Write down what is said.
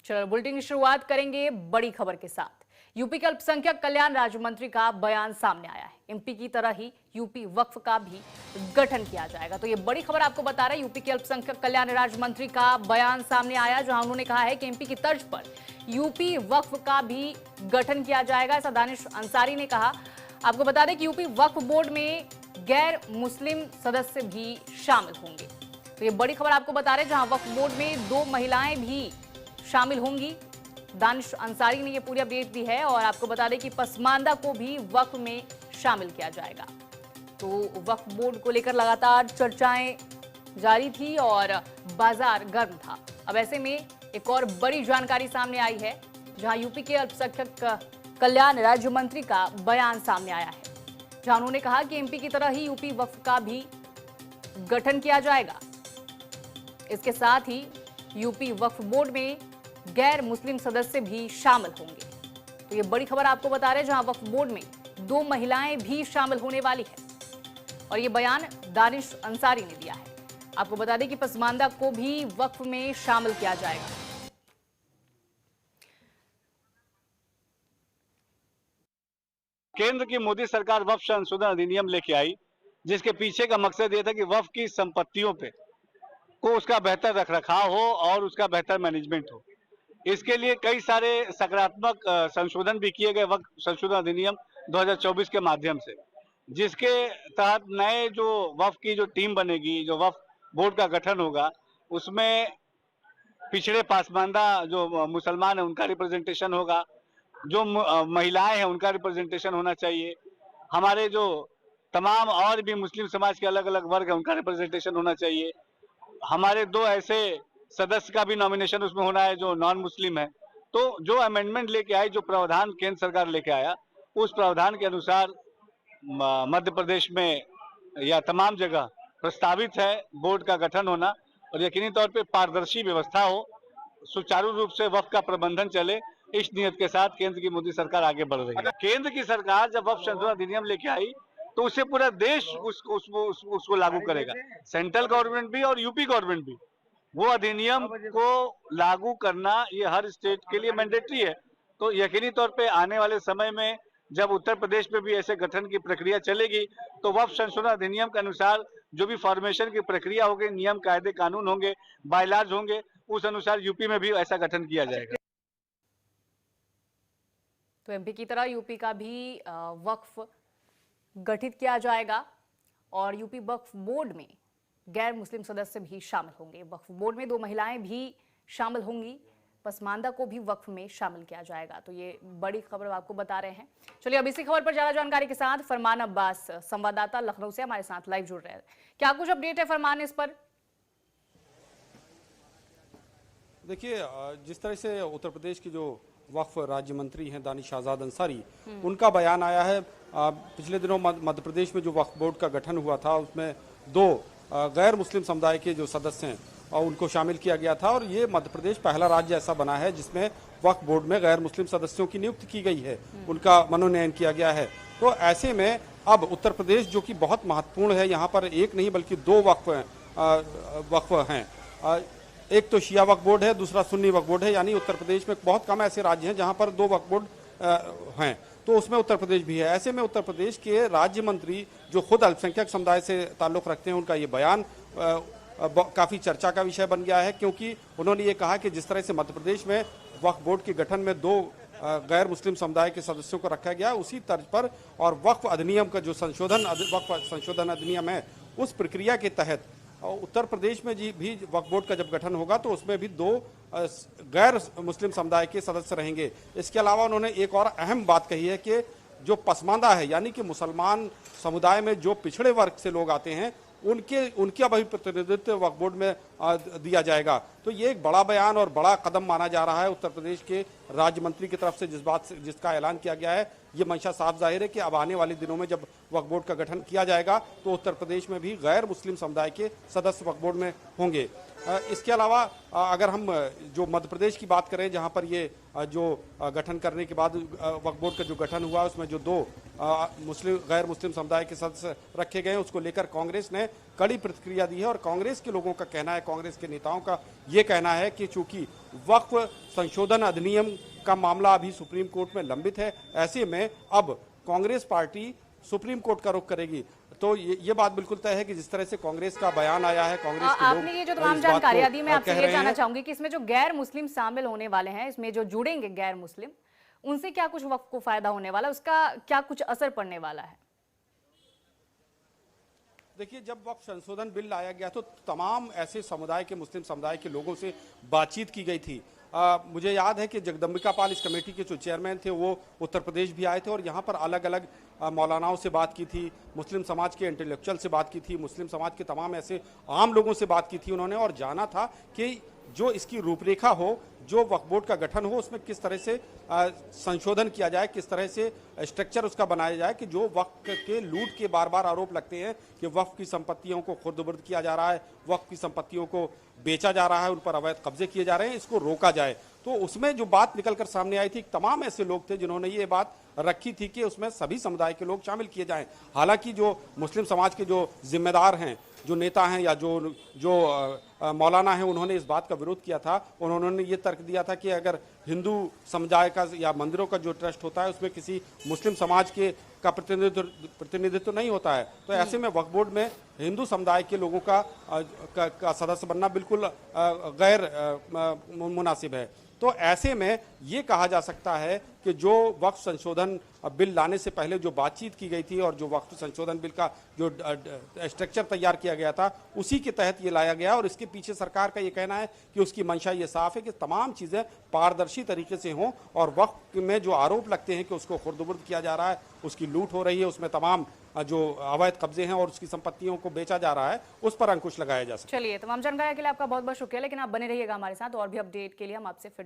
चलो बुलेटिन की शुरुआत करेंगे बड़ी खबर के साथ। यूपी के अल्पसंख्यक कल्याण राज्य मंत्री का बयान सामने आया है। एमपी की तरह ही यूपी वक्फ का भी गठन किया जाएगा। तो ये बड़ी खबर आपको बता रहे हैं, यूपी के अल्पसंख्यक कल्याण राज्य मंत्री का बयान सामने आया, जहां उन्होंने कहा है कि एमपी की तर्ज पर यूपी वक्फ का भी गठन किया जाएगा। ऐसा दानिश अंसारी ने कहा। आपको बता दें कि यूपी वक्फ बोर्ड में गैर मुस्लिम सदस्य भी शामिल होंगे। तो ये बड़ी खबर आपको बता रहे हैं, जहां वक्फ बोर्ड में 2 महिलाएं भी शामिल होंगी। दानिश अंसारी ने ये पूरी अपडेट दी है। और आपको बता दें कि पसमानदा को भी वक्फ में शामिल किया जाएगा। तो वक्फ बोर्ड को लेकर लगातार चर्चाएं जारी थी और बाजार गर्म था। अब ऐसे में एक और बड़ी जानकारी सामने आई है, जहां यूपी के अल्पसंख्यक कल्याण राज्य मंत्री का बयान सामने आया है, जहां उन्होंने कहा कि एमपी की तरह ही यूपी वक्फ का भी गठन किया जाएगा। इसके साथ ही यूपी वक्फ बोर्ड में गैर मुस्लिम सदस्य भी शामिल होंगे। तो ये बड़ी खबर आपको बता रहे हैं, जहां वक्फ बोर्ड में 2 महिलाएं भी शामिल होने वाली है। और ये बयान दानिश अंसारी ने दिया है। आपको बता दें कि पसमानदा को भी वक्फ में शामिल किया जाएगा। केंद्र की मोदी सरकार वक्फ संशोधन अधिनियम लेके आई, जिसके पीछे का मकसद ये था कि वक्फ की संपत्तियों पे को उसका बेहतर रखरखाव हो और उसका बेहतर मैनेजमेंट हो। इसके लिए कई सारे सकारात्मक संशोधन भी किए गए वक्फ संशोधन अधिनियम 2024 के माध्यम से, जिसके तहत नए जो वक्फ की जो टीम बनेगी, जो वक्फ बोर्ड का गठन होगा, उसमें पिछड़े पासमानदा जो मुसलमान है उनका रिप्रेजेंटेशन होगा, जो महिलाएं हैं उनका रिप्रेजेंटेशन होना चाहिए, हमारे जो तमाम और भी मुस्लिम समाज के अलग अलग वर्ग है उनका रिप्रेजेंटेशन होना चाहिए, हमारे 2 ऐसे सदस्य का भी नॉमिनेशन उसमें होना है जो नॉन मुस्लिम है। तो जो अमेंडमेंट लेके आई, जो प्रावधान केंद्र सरकार लेके आया, उस प्रावधान के अनुसार मध्य प्रदेश में या तमाम जगह प्रस्तावित है बोर्ड का गठन होना। और यकीनी तौर पे पारदर्शी व्यवस्था हो, सुचारू रूप से वक्फ का प्रबंधन चले, इस नियत के साथ केंद्र की मोदी सरकार आगे बढ़ रही है। केंद्र की सरकार जब वक्फ संशोधन अधिनियम लेके आई तो उसे पूरा देश उसको लागू करेगा, सेंट्रल गवर्नमेंट भी और यूपी गवर्नमेंट भी। वो अधिनियम को लागू करना ये हर स्टेट के लिए मैंडेटरी है। तो यकीनी तौर पे आने वाले समय में जब उत्तर प्रदेश में भी ऐसे गठन की प्रक्रिया चलेगी, तो वक्फ संशोधन अधिनियम के अनुसार जो भी फॉर्मेशन की प्रक्रिया होगी, नियम कायदे कानून होंगे, बायलॉज होंगे, उस अनुसार यूपी में भी ऐसा गठन किया जाएगा। तो एमपी की तरह यूपी का भी वक्फ गठित किया जाएगा और यूपी वक्फ बोर्ड में गैर मुस्लिम सदस्य भी शामिल होंगे। वक्फ बोर्ड में 2 महिलाएं भी शामिल होंगी। पसमानदा को भी वक्फ में शामिल किया जाएगा। तो ये बड़ी खबर आपको बता रहे हैं। चलिए अब इसी खबर पर ज्यादा जानकारी के साथ फरमान अब्बास संवाददाता लखनऊ से हमारे साथ लाइव जुड़ रहे हैं। क्या कुछ अपडेट है फरमान इस पर? देखिए, जिस तरह से उत्तर प्रदेश की जो वक्फ राज्य मंत्री हैं दानिश आजाद अंसारी, उनका बयान आया है। पिछले दिनों मध्य प्रदेश में जो वक्फ बोर्ड का गठन हुआ था, उसमें 2 गैर मुस्लिम समुदाय के जो सदस्य हैं और उनको शामिल किया गया था। और ये मध्य प्रदेश पहला राज्य ऐसा बना है जिसमें वक्फ बोर्ड में गैर मुस्लिम सदस्यों की नियुक्ति की गई है, उनका मनोनयन किया गया है। तो ऐसे में अब उत्तर प्रदेश जो कि बहुत महत्वपूर्ण है, यहाँ पर एक नहीं बल्कि 2 वक्फ हैं। एक तो शिया वक्फ बोर्ड है, दूसरा सुन्नी वक्फ बोर्ड है। यानी उत्तर प्रदेश में बहुत कम ऐसे राज्य हैं जहाँ पर 2 वक्फ बोर्ड हैं, तो उसमें उत्तर प्रदेश भी है। ऐसे में उत्तर प्रदेश के राज्य मंत्री जो खुद अल्पसंख्यक समुदाय से ताल्लुक रखते हैं, उनका ये बयान काफ़ी चर्चा का विषय बन गया है, क्योंकि उन्होंने ये कहा कि जिस तरह से मध्य प्रदेश में वक्फ बोर्ड के गठन में 2 गैर मुस्लिम समुदाय के सदस्यों को रखा गया, उसी तर्ज पर और वक्फ अधिनियम का जो वक्फ संशोधन अधिनियम है, उस प्रक्रिया के तहत उत्तर प्रदेश में भी वक्फ बोर्ड का जब गठन होगा तो उसमें भी 2 गैर मुस्लिम समुदाय के सदस्य रहेंगे। इसके अलावा उन्होंने एक और अहम बात कही है कि जो पसमानदा है, यानी कि मुसलमान समुदाय में जो पिछड़े वर्ग से लोग आते हैं, उनका भी प्रतिनिधित्व वक्फ बोर्ड में दिया जाएगा। तो ये एक बड़ा बयान और बड़ा कदम माना जा रहा है उत्तर प्रदेश के राज्य मंत्री की तरफ से, जिसका ऐलान किया गया है। ये मंशा साफ जाहिर है कि अब आने वाले दिनों में जब वक्फ बोर्ड का गठन किया जाएगा तो उत्तर प्रदेश में भी गैर मुस्लिम समुदाय के सदस्य वक्फ बोर्ड में होंगे। इसके अलावा अगर हम जो मध्य प्रदेश की बात करें, जहां पर ये जो गठन करने के बाद वक्फ बोर्ड का जो गठन हुआ, उसमें जो 2 गैर मुस्लिम समुदाय के सदस्य रखे गए, उसको लेकर कांग्रेस ने कड़ी प्रतिक्रिया दी है। और कांग्रेस के लोगों का कहना है, कांग्रेस के नेताओं का ये कहना है कि चूंकि वक्फ संशोधन अधिनियम का मामला अभी सुप्रीम कोर्ट में लंबित है। ऐसे में अब कांग्रेस पार्टी सुप्रीम कोर्ट का रुख करेगी। तो ये बात बिल्कुल तय है कि जिस तरह से कांग्रेस का बयान आया है, कांग्रेस के लोग आपने ये जो तमाम इस बात जानकारियां को दी, मैं आपसे कह ये रहे जानना हैं। चाहूंगी कि इसमें जो गैर मुस्लिम शामिल होने वाले हैं, इसमें जो जुड़ेंगे गैर मुस्लिम, उनसे क्या कुछ वक्फ को फायदा होने वाला है, उसका क्या कुछ असर पड़ने वाला है? देखिए, जब वक्फ संशोधन बिल लाया गया तो तमाम ऐसे समुदाय के, मुस्लिम समुदाय के लोगों से बातचीत की गई थी। मुझे याद है कि जगदम्बिका पाल इस कमेटी के जो चेयरमैन थे वो उत्तर प्रदेश भी आए थे और यहाँ पर अलग अलग मौलानाओं से बात की थी, मुस्लिम समाज के इंटेलेक्चुअल से बात की थी, मुस्लिम समाज के तमाम ऐसे आम लोगों से बात की थी उन्होंने, और जाना था कि जो इसकी रूपरेखा हो, जो वक्फ बोर्ड का गठन हो, उसमें किस तरह से संशोधन किया जाए, किस तरह से स्ट्रक्चर उसका बनाया जाए कि जो वक्फ के लूट के बार बार आरोप लगते हैं कि वक्फ की संपत्तियों को खुर्द-बुर्द किया जा रहा है, वक्फ की संपत्तियों को बेचा जा रहा है, उन पर अवैध कब्जे किए जा रहे हैं, इसको रोका जाए। तो उसमें जो बात निकलकर सामने आई थी, तमाम ऐसे लोग थे जिन्होंने ये बात रखी थी कि उसमें सभी समुदाय के लोग शामिल किए जाएं। हालांकि जो मुस्लिम समाज के जो जिम्मेदार हैं, जो नेता हैं या जो मौलाना हैं, उन्होंने इस बात का विरोध किया था। उन्होंने ये तर्क दिया था कि अगर हिंदू समुदाय का या मंदिरों का जो ट्रस्ट होता है उसमें किसी मुस्लिम समाज का प्रतिनिधित्व नहीं होता है, तो ऐसे में वक्फ बोर्ड में हिंदू समुदाय के लोगों का सदस्य बनना बिल्कुल गैर मुनासिब है। तो ऐसे में ये कहा जा सकता है कि जो वक्फ संशोधन बिल लाने से पहले जो बातचीत की गई थी और जो वक्फ संशोधन बिल का जो स्ट्रक्चर तैयार किया गया था, उसी के तहत ये लाया गया। और इसके पीछे सरकार का ये कहना है कि उसकी मंशा ये साफ है कि तमाम चीज़ें पारदर्शी तरीके से हों और वक्फ में जो आरोप लगते हैं कि उसको खुर्द-बुर्द किया जा रहा है, उसकी लूट हो रही है, उसमें तमाम जो अवैध कब्जे हैं और उसकी संपत्तियों को बेचा जा रहा है, उस पर अंकुश लगाया जा सके। चलिए, तमाम जानकारी के लिए आपका बहुत बहुत शुक्रिया, लेकिन आप बने रहिएगा हमारे साथ और भी अपडेट के लिए हम आपसे फिर